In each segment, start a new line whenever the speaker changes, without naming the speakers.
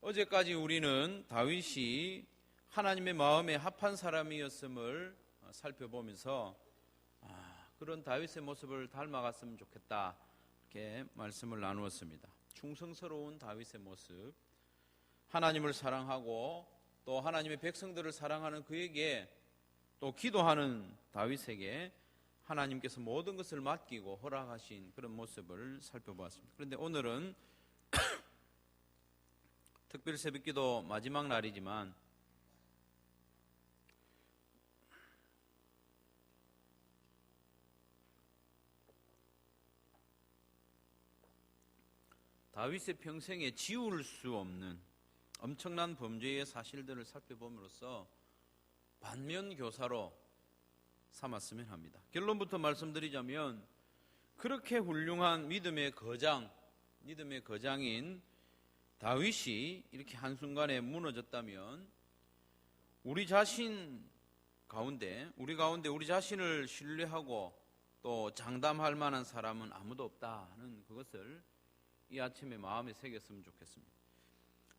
어제까지 우리는 다윗이 하나님의 마음에 합한 사람이었음을 살펴보면서 그런 다윗의 모습을 닮아갔으면 좋겠다 이렇게 말씀을 나누었습니다. 충성스러운 다윗의 모습, 하나님을 사랑하고 또 하나님의 백성들을 사랑하는 그에게 또 기도하는 다윗에게 하나님께서 모든 것을 맡기고 허락하신 그런 모습을 살펴보았습니다. 그런데 오늘은 특별 새벽기도 마지막 날이지만 다윗의 평생에 지울 수 없는 엄청난 범죄의 사실들을 살펴봄으로써 반면교사로 삼았으면 합니다. 결론부터 말씀드리자면 그렇게 훌륭한 믿음의 거장인 다윗이 이렇게 한순간에 무너졌다면 우리 가운데 우리 자신을 신뢰하고 또 장담할 만한 사람은 아무도 없다는 그것을 이 아침에 마음에 새겼으면 좋겠습니다.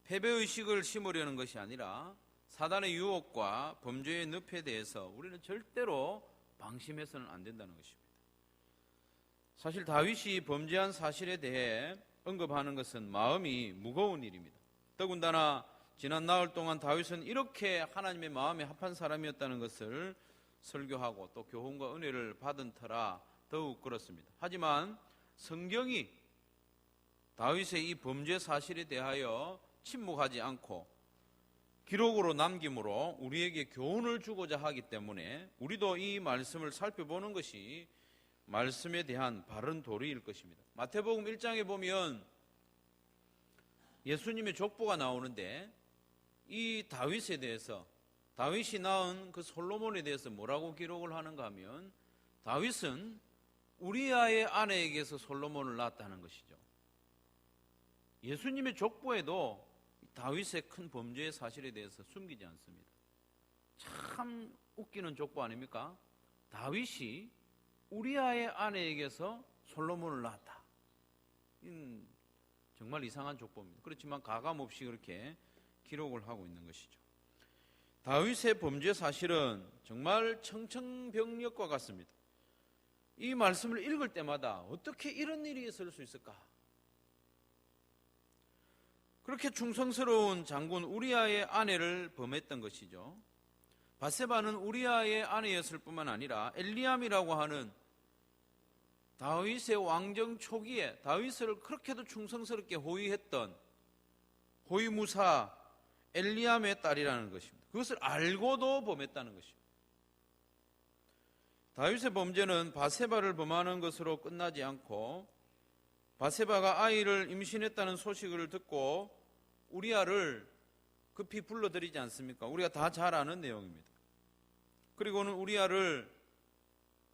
패배의식을 심으려는 것이 아니라 사단의 유혹과 범죄의 늪에 대해서 우리는 절대로 방심해서는 안 된다는 것입니다. 사실 다윗이 범죄한 사실에 대해 언급하는 것은 마음이 무거운 일입니다. 더군다나 지난 나흘 동안 다윗은 이렇게 하나님의 마음에 합한 사람이었다는 것을 설교하고 또 교훈과 은혜를 받은 터라 더욱 그렇습니다. 하지만 성경이 다윗의 이 범죄 사실에 대하여 침묵하지 않고 기록으로 남김으로 우리에게 교훈을 주고자 하기 때문에 우리도 이 말씀을 살펴보는 것이 말씀에 대한 바른 도리일 것입니다. 마태복음 1장에 보면 예수님의 족보가 나오는데 이 다윗에 대해서, 다윗이 낳은 그 솔로몬에 대해서 뭐라고 기록을 하는가 하면 다윗은 우리아의 아내에게서 솔로몬을 낳았다는 것이죠. 예수님의 족보에도 다윗의 큰 범죄의 사실에 대해서 숨기지 않습니다. 참 웃기는 족보 아닙니까? 다윗이 우리아의 아내에게서 솔로몬을 낳았다. 정말 이상한 족보입니다. 그렇지만 가감없이 그렇게 기록을 하고 있는 것이죠. 다윗의 범죄 사실은 정말 청천벽력과 같습니다. 이 말씀을 읽을 때마다 어떻게 이런 일이 있을 수 있을까? 그렇게 충성스러운 장군 우리아의 아내를 범했던 것이죠. 밧세바는 우리아의 아내였을 뿐만 아니라 엘리암이라고 하는 다윗의 왕정 초기에 다윗을 그렇게도 충성스럽게 호위했던 호위무사 엘리암의 딸이라는 것입니다. 그것을 알고도 범했다는 것입니다. 다윗의 범죄는 밧세바를 범하는 것으로 끝나지 않고 밧세바가 아이를 임신했다는 소식을 듣고 우리아를 급히 불러들이지 않습니까? 우리가 다 잘 아는 내용입니다. 그리고는 우리아를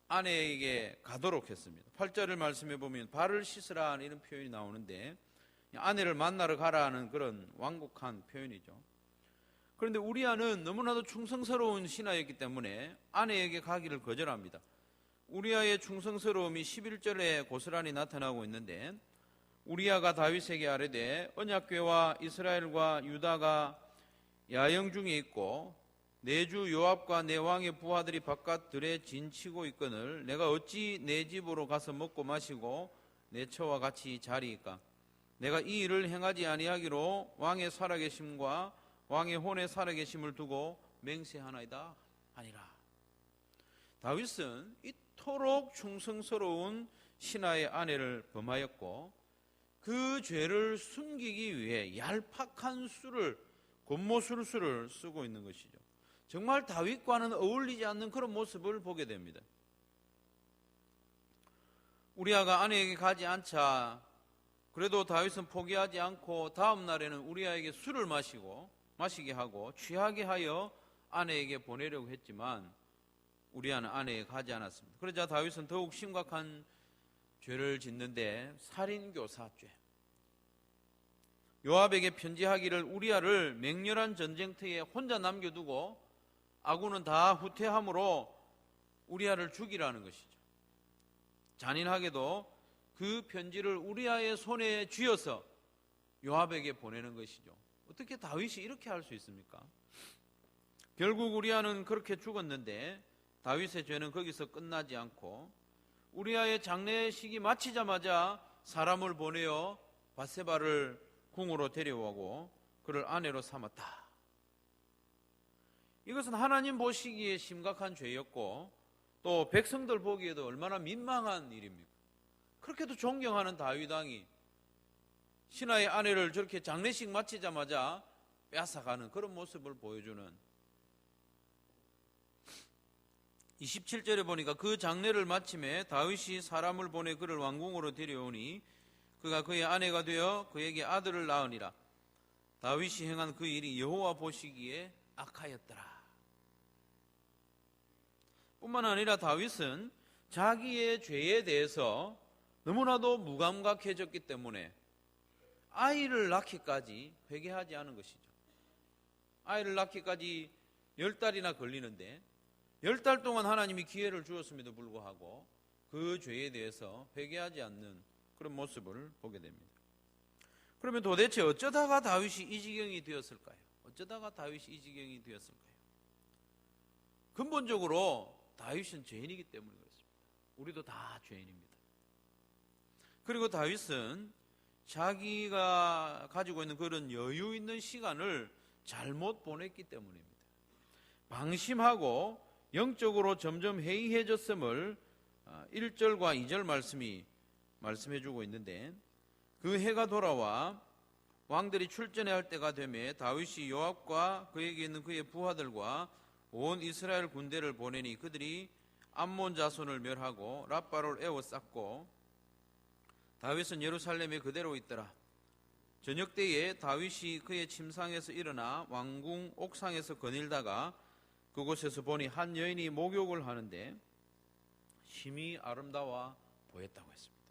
아내에게 가도록 했습니다. 8절을 말씀해 보면 발을 씻으라 이런 표현이 나오는데 아내를 만나러 가라는 그런 완곡한 표현이죠. 그런데 우리아는 너무나도 충성스러운 신하였기 때문에 아내에게 가기를 거절합니다. 우리아의 충성스러움이 11절에 고스란히 나타나고 있는데 우리아가 다윗에게 아뢰되 언약궤와 이스라엘과 유다가 야영 중에 있고 내 주 요압과 내 왕의 부하들이 바깥 들에 진치고 있거늘 내가 어찌 내 집으로 가서 먹고 마시고 내 처와 같이 자리이까? 내가 이 일을 행하지 아니하기로 왕의 살아계심과 왕의 혼의 살아계심을 두고 맹세하나이다 하니라. 다윗은 이토록 충성스러운 신하의 아내를 범하였고 그 죄를 숨기기 위해 얄팍한 권모술수를 쓰고 있는 것이죠. 정말 다윗과는 어울리지 않는 그런 모습을 보게 됩니다. 우리아가 아내에게 가지 않자 그래도 다윗은 포기하지 않고 다음 날에는 우리아에게 술을 마시게 하고 취하게 하여 아내에게 보내려고 했지만 우리아는 아내에게 가지 않았습니다. 그러자 다윗은 더욱 심각한 죄를 짓는데 살인교사죄. 요압에게 편지하기를 우리아를 맹렬한 전쟁터에 혼자 남겨두고 아군은 다 후퇴함으로 우리아를 죽이라는 것이죠. 잔인하게도 그 편지를 우리아의 손에 쥐어서 요압에게 보내는 것이죠. 어떻게 다윗이 이렇게 할 수 있습니까? 결국 우리아는 그렇게 죽었는데 다윗의 죄는 거기서 끝나지 않고 우리아의 장례식이 마치자마자 사람을 보내어 밧세바를 궁으로 데려오고 그를 아내로 삼았다. 이것은 하나님 보시기에 심각한 죄였고 또 백성들 보기에도 얼마나 민망한 일입니까? 그렇게도 존경하는 다윗 왕이 신하의 아내를 저렇게 장례식 마치자마자 빼앗아가는 그런 모습을 보여주는 27절에 보니까 그 장례를 마침에 다윗이 사람을 보내 그를 왕궁으로 데려오니 그가 그의 아내가 되어 그에게 아들을 낳으니라. 다윗이 행한 그 일이 여호와 보시기에 악하였더라. 뿐만 아니라 다윗은 자기의 죄에 대해서 너무나도 무감각해졌기 때문에 아이를 낳기까지 회개하지 않은 것이죠. 아이를 낳기까지 10달이나 걸리는데 10달 동안 하나님이 기회를 주었음에도 불구하고 그 죄에 대해서 회개하지 않는 그런 모습을 보게 됩니다. 그러면 도대체 어쩌다가 다윗이 이 지경이 되었을까요? 어쩌다가 다윗이 이 지경이 되었을까요? 근본적으로 다윗은 죄인이기 때문에 그렇습니다. 우리도 다 죄인입니다. 그리고 다윗은 자기가 가지고 있는 그런 여유 있는 시간을 잘못 보냈기 때문입니다. 방심하고 영적으로 점점 해이해졌음을 1절과 2절 말씀이 말씀해주고 있는데 그 해가 돌아와 왕들이 출전해야 할 때가 되매 다윗이 요압과 그에게 있는 그의 부하들과 온 이스라엘 군대를 보내니 그들이 암몬 자손을 멸하고 랍바를 에워쌌고 다윗은 예루살렘에 그대로 있더라. 저녁 때에 다윗이 그의 침상에서 일어나 왕궁 옥상에서 거닐다가 그곳에서 보니 한 여인이 목욕을 하는데 심히 아름다워 보였다고 했습니다.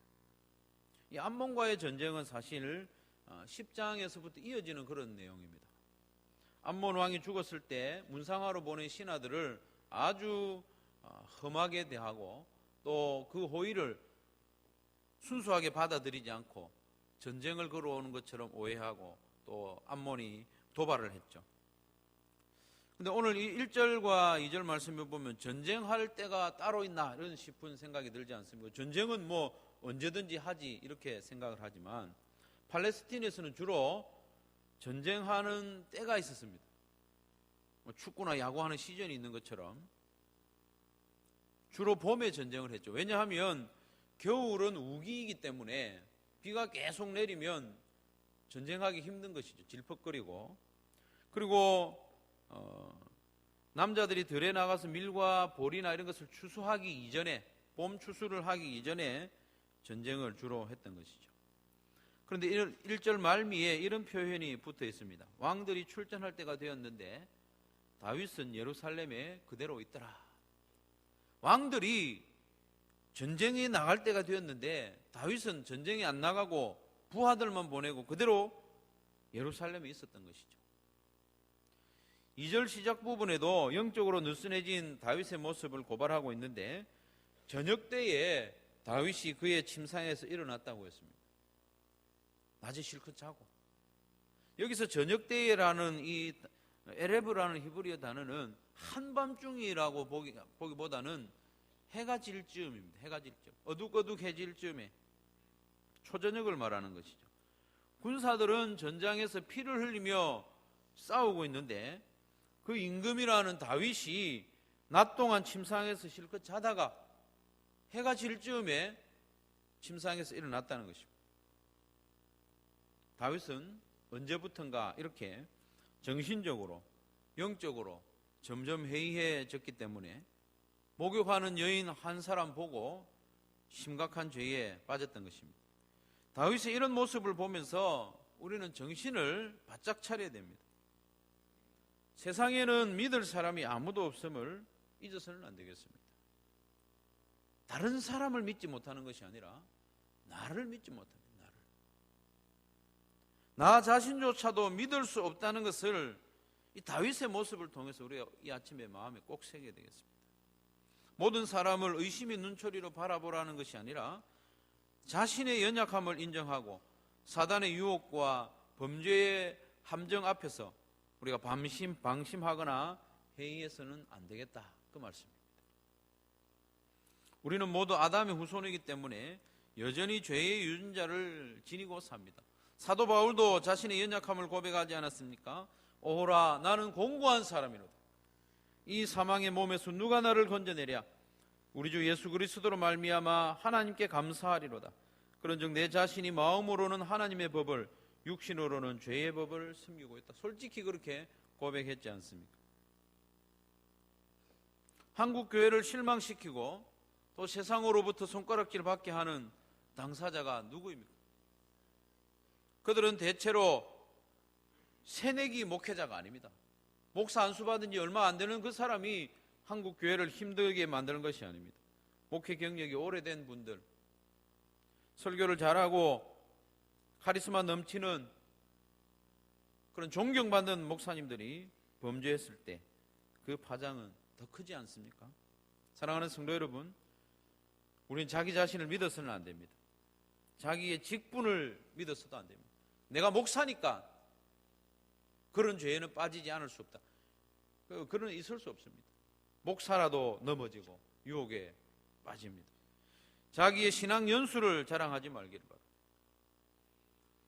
이 암몬과의 전쟁은 사실 10장에서부터 이어지는 그런 내용입니다. 암몬 왕이 죽었을 때 문상하러 보낸 신하들을 아주 험하게 대하고 또 그 호의를 순수하게 받아들이지 않고 전쟁을 걸어오는 것처럼 오해하고 또 암몬이 도발을 했죠. 근데 오늘 이 1절과 2절 말씀을 보면 전쟁할 때가 따로 있나 이런 싶은 생각이 들지 않습니까? 전쟁은 뭐 언제든지 하지 이렇게 생각을 하지만 팔레스틴에서는 주로 전쟁하는 때가 있었습니다. 뭐 축구나 야구하는 시즌이 있는 것처럼 주로 봄에 전쟁을 했죠. 왜냐하면 겨울은 우기이기 때문에 비가 계속 내리면 전쟁하기 힘든 것이죠. 질퍽거리고. 그리고 남자들이 들에 나가서 밀과 볼이나 이런 것을 추수하기 이전에 봄 추수를 하기 이전에 전쟁을 주로 했던 것이죠. 그런데 1절 말미에 이런 표현이 붙어 있습니다. 왕들이 출전할 때가 되었는데 다윗은 예루살렘에 그대로 있더라. 왕들이 전쟁에 나갈 때가 되었는데 다윗은 전쟁에 안 나가고 부하들만 보내고 그대로 예루살렘에 있었던 것이죠. 2절 시작 부분에도 영적으로 느슨해진 다윗의 모습을 고발하고 있는데 저녁 때에 다윗이 그의 침상에서 일어났다고 했습니다. 낮에 실컷 자고. 여기서 저녁 때라는 이 에레브라는 히브리어 단어는 한밤중이라고 보기보다는 해가 질 즈음입니다. 해가 질 즈음. 어둑어둑해질 즈음에 초저녁을 말하는 것이죠. 군사들은 전장에서 피를 흘리며 싸우고 있는데 그 임금이라는 다윗이 낮 동안 침상에서 실컷 자다가 해가 질 즈음에 침상에서 일어났다는 것입니다. 다윗은 언제부턴가 이렇게 정신적으로 영적으로 점점 해이해졌기 때문에 목욕하는 여인 한 사람 보고 심각한 죄에 빠졌던 것입니다. 다윗의 이런 모습을 보면서 우리는 정신을 바짝 차려야 됩니다. 세상에는 믿을 사람이 아무도 없음을 잊어서는 안 되겠습니다. 다른 사람을 믿지 못하는 것이 아니라 나를 믿지 못합니다. 나 자신조차도 믿을 수 없다는 것을 이 다윗의 모습을 통해서 우리가 이 아침에 마음에 꼭 새겨야 되겠습니다. 모든 사람을 의심의 눈초리로 바라보라는 것이 아니라 자신의 연약함을 인정하고 사단의 유혹과 범죄의 함정 앞에서 우리가 방심하거나 회의해서는 안 되겠다, 그 말씀입니다. 우리는 모두 아담의 후손이기 때문에 여전히 죄의 유전자를 지니고 삽니다. 사도 바울도 자신의 연약함을 고백하지 않았습니까? 오호라, 나는 공고한 사람이로다. 이 사망의 몸에서 누가 나를 건져내랴? 우리 주 예수 그리스도로 말미암아 하나님께 감사하리로다. 그런즉 내 자신이 마음으로는 하나님의 법을, 육신으로는 죄의 법을 섬기고 있다. 솔직히 그렇게 고백했지 않습니까? 한국 교회를 실망시키고 또 세상으로부터 손가락질 받게 하는 당사자가 누구입니까? 그들은 대체로 새내기 목회자가 아닙니다. 목사 안수 받은 지 얼마 안 되는 그 사람이 한국 교회를 힘들게 만드는 것이 아닙니다. 목회 경력이 오래된 분들, 설교를 잘하고 카리스마 넘치는 그런 존경받는 목사님들이 범죄했을 때 그 파장은 더 크지 않습니까? 사랑하는 성도 여러분, 우리는 자기 자신을 믿어서는 안 됩니다. 자기의 직분을 믿어서도 안 됩니다. 내가 목사니까 그런 죄에는 빠지지 않을 수 없다. 그런 있을 수 없습니다. 목사라도 넘어지고 유혹에 빠집니다. 자기의 신앙 연수를 자랑하지 말기를 바랍니다.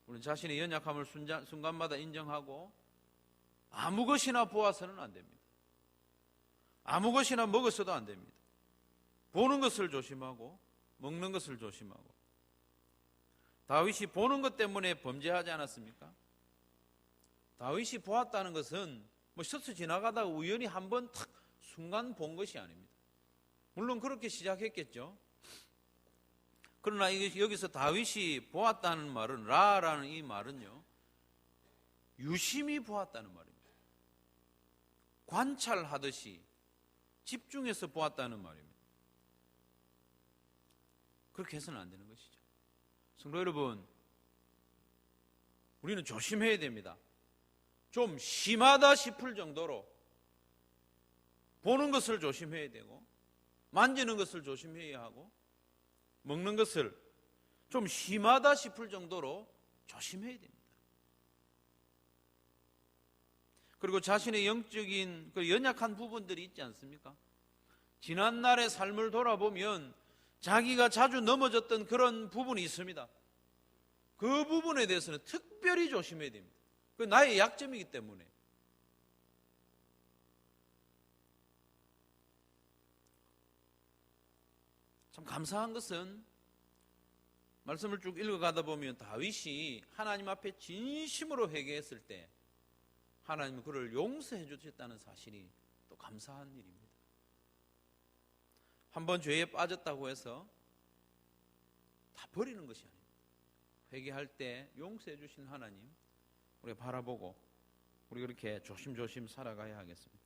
우리는 자신의 연약함을 순간마다 인정하고 아무 것이나 보아서는 안 됩니다. 아무 것이나 먹어서도 안 됩니다. 보는 것을 조심하고 먹는 것을 조심하고. 다윗이 보는 것 때문에 범죄하지 않았습니까? 다윗이 보았다는 것은 스쳐 지나가다가 우연히 한번 탁 순간 본 것이 아닙니다. 물론 그렇게 시작했겠죠. 그러나 여기서 다윗이 보았다는 말은, 라라는 이 말은요, 유심히 보았다는 말입니다. 관찰하듯이 집중해서 보았다는 말입니다. 그렇게 해서는 안 되는 것이죠. 성도 여러분, 우리는 조심해야 됩니다. 좀 심하다 싶을 정도로 보는 것을 조심해야 되고, 만지는 것을 조심해야 하고, 먹는 것을 좀 심하다 싶을 정도로 조심해야 됩니다. 그리고 자신의 영적인 그 연약한 부분들이 있지 않습니까? 지난날의 삶을 돌아보면 자기가 자주 넘어졌던 그런 부분이 있습니다. 그 부분에 대해서는 특별히 조심해야 됩니다. 그 나의 약점이기 때문에. 참 감사한 것은 말씀을 쭉 읽어가다 보면 다윗이 하나님 앞에 진심으로 회개했을 때 하나님은 그를 용서해 주셨다는 사실이 또 감사한 일입니다. 한번 죄에 빠졌다고 해서 다 버리는 것이 아닙니다. 회개할 때 용서해 주신 하나님 우리가 바라보고 우리 그렇게 조심조심 살아가야 하겠습니다.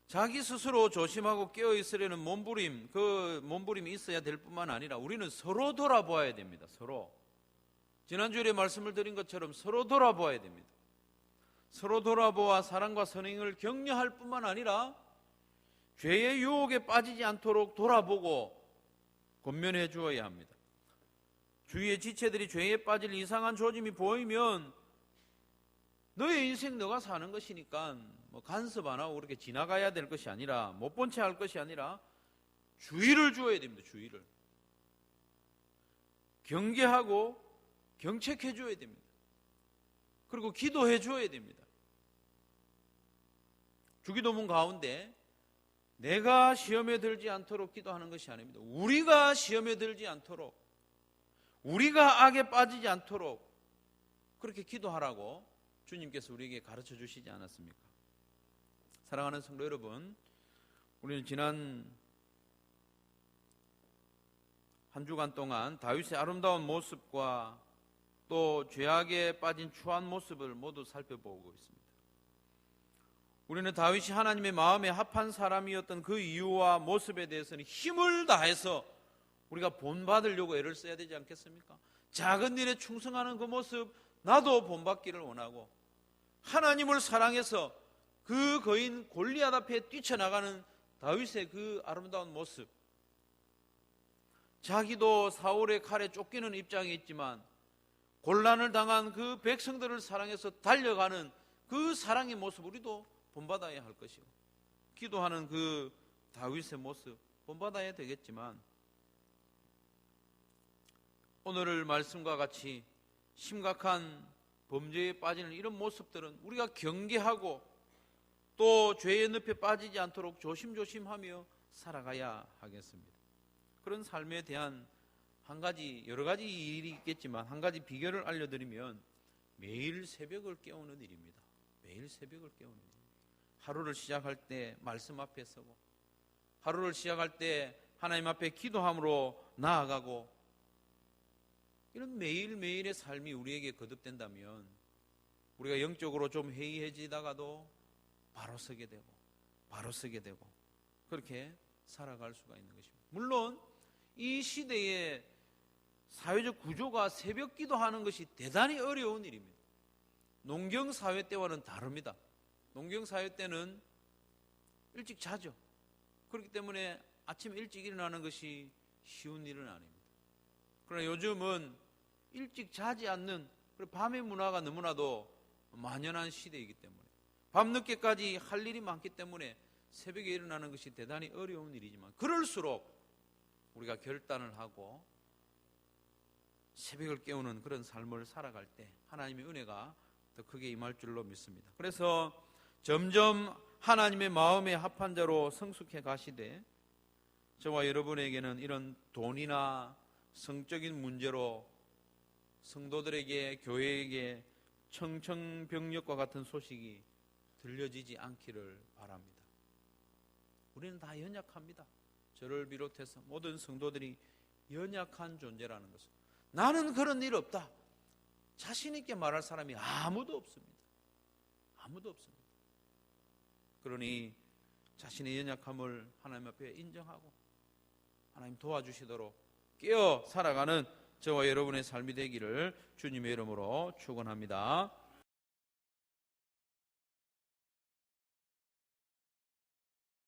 자기 스스로 조심하고 깨어있으려는 몸부림, 그 몸부림이 있어야 될 뿐만 아니라 우리는 서로 돌아보아야 됩니다. 서로. 지난주에 말씀을 드린 것처럼 서로 돌아보아야 됩니다. 서로 돌아보아 사랑과 선행을 격려할 뿐만 아니라 죄의 유혹에 빠지지 않도록 돌아보고 권면해 주어야 합니다. 주위의 지체들이 죄에 빠질 이상한 조짐이 보이면 너의 인생 너가 사는 것이니까 간섭 안 하고 그렇게 지나가야 될 것이 아니라 못 본 채 할 것이 아니라 주의를 주어야 됩니다. 주의를. 경계하고 경책해 줘야 됩니다. 그리고 기도해 줘야 됩니다. 주기도문 가운데 내가 시험에 들지 않도록 기도하는 것이 아닙니다. 우리가 시험에 들지 않도록, 우리가 악에 빠지지 않도록 그렇게 기도하라고 주님께서 우리에게 가르쳐 주시지 않았습니까? 사랑하는 성도 여러분, 우리는 지난 한 주간 동안 다윗의 아름다운 모습과 또 죄악에 빠진 추한 모습을 모두 살펴보고 있습니다. 우리는 다윗이 하나님의 마음에 합한 사람이었던 그 이유와 모습에 대해서는 힘을 다해서 우리가 본받으려고 애를 써야 되지 않겠습니까? 작은 일에 충성하는 그 모습, 나도 본받기를 원하고 하나님을 사랑해서 그 거인 골리앗 앞에 뛰쳐나가는 다윗의 그 아름다운 모습, 자기도 사울의 칼에 쫓기는 입장에 있지만 곤란을 당한 그 백성들을 사랑해서 달려가는 그 사랑의 모습 우리도 본받아야 할 것이고, 기도하는 그 다윗의 모습 본받아야 되겠지만, 오늘 말씀과 같이 심각한 범죄에 빠지는 이런 모습들은 우리가 경계하고 또 죄의 늪에 빠지지 않도록 조심조심하며 살아가야 하겠습니다. 그런 삶에 대한 여러 가지 일이 있겠지만 한 가지 비결을 알려드리면, 매일 새벽을 깨우는 일입니다. 매일 새벽을 깨우는 일. 하루를 시작할 때 말씀 앞에 서고, 하루를 시작할 때 하나님 앞에 기도함으로 나아가고, 이런 매일매일의 삶이 우리에게 거듭된다면 우리가 영적으로 좀 해이해지다가도 바로 서게 되고 그렇게 살아갈 수가 있는 것입니다. 물론 이 시대의 사회적 구조가 새벽 기도하는 것이 대단히 어려운 일입니다. 농경사회 때와는 다릅니다. 농경사회 때는 일찍 자죠. 그렇기 때문에 아침 일찍 일어나는 것이 쉬운 일은 아닙니다. 그러나 요즘은 일찍 자지 않는 밤의 문화가 너무나도 만연한 시대이기 때문에, 밤늦게까지 할 일이 많기 때문에 새벽에 일어나는 것이 대단히 어려운 일이지만, 그럴수록 우리가 결단을 하고 새벽을 깨우는 그런 삶을 살아갈 때 하나님의 은혜가 더 크게 임할 줄로 믿습니다. 그래서 점점 하나님의 마음에 합한 자로 성숙해 가시되, 저와 여러분에게는 이런 돈이나 성적인 문제로 성도들에게, 교회에게 청천벽력과 같은 소식이 들려지지 않기를 바랍니다. 우리는 다 연약합니다. 저를 비롯해서 모든 성도들이 연약한 존재라는 것을, 나는 그런 일 없다, 자신 있게 말할 사람이 아무도 없습니다. 아무도 없습니다. 그러니 자신의 연약함을 하나님 앞에 인정하고 하나님 도와주시도록 깨어 살아가는 저와 여러분의 삶이 되기를 주님의 이름으로 축원합니다.